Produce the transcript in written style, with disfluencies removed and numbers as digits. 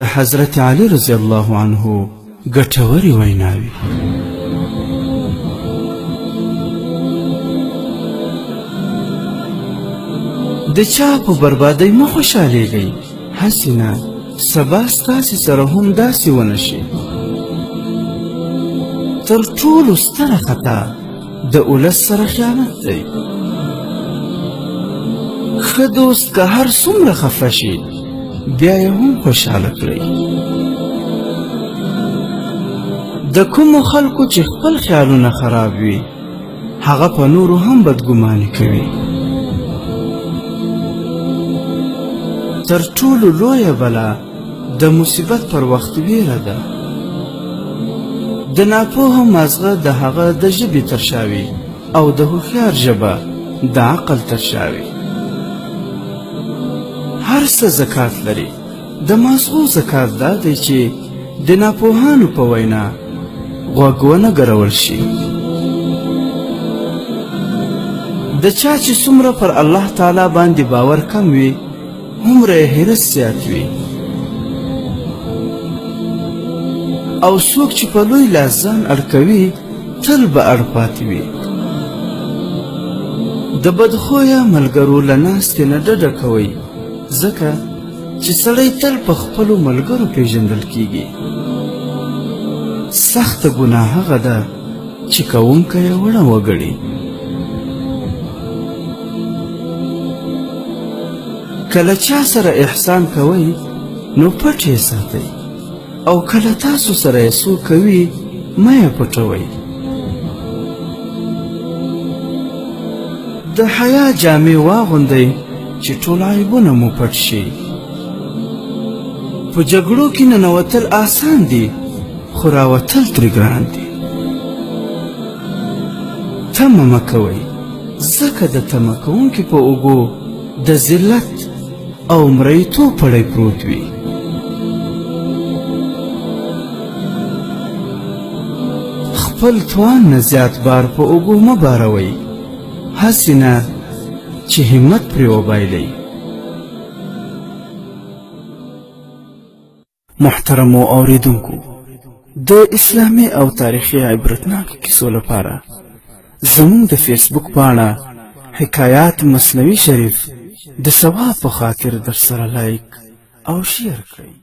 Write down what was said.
حضرت علی رضی الله عنه ګټورې ویناوي. د چا په بربادۍ مه خوشحالېږئ، هسې نه سبا ستاسې سره هم داسې ونه شي. تر ټولو ستره خطا د ولس سره خیانت دی. ښه دوست که هر څومره خفه شي بیا یې هم خوشحاله کړئ. د کومو خلکو چې خپل خیالونه خراب وي هغه په نورو هم بدګماني کوي. تر ټولو لویه بلا د مصیبت پر وخت ویره ده. د ناپوهه مازغه د هغه د ژبې تر شا وي او د هوښیار ژبه د عقل تر شا وي. هر څه زکات لري، د مازغو زکات دا دی چې د ناپوهانو په وینا غوږ ونه ګرول شي. د چا چې څومره پر الله تعالی باندې باور کم وي هومره یې حرص زیات وي، او څوک چې په لوی لاس ځان اړ کوي تل به اړ پاتې وي. د بدخویه ملګرو له ناستې نه ډډه کوئ، ځکه چې سړی تل په خپلو ملګرو پیژندل کیږي. سخته ګناه هغه ده چې کوونکی یې وړه وګڼي. کله چا سره احسان کوئ نو پټ یې ساتئ، او کله تاسو سره یې څوک کوي مه یې پټوئ. د حیا جامې واغوندئ چې ټول عیبونه مو پټ شي. په جګړو کې ننوتل آسان دي خو راوتل ترې ګران دي. تمه مه کوئ، ځکه د تمه کوونکي په اوږو د ذلت او مریتوب پړی پروت وي. خپل توان نه زیات بار په اوږو مه باروئ، هسې نه چې همت پرې وبایلئ. محترمو اوریدونکو، د اسلامي او تاریخي عبرتناکو کیسو لپاره زموږ د فیسبوک پاڼه حکایات مثنوي شریف د ثواب په خاطر در سره لایک او شیر کړئ.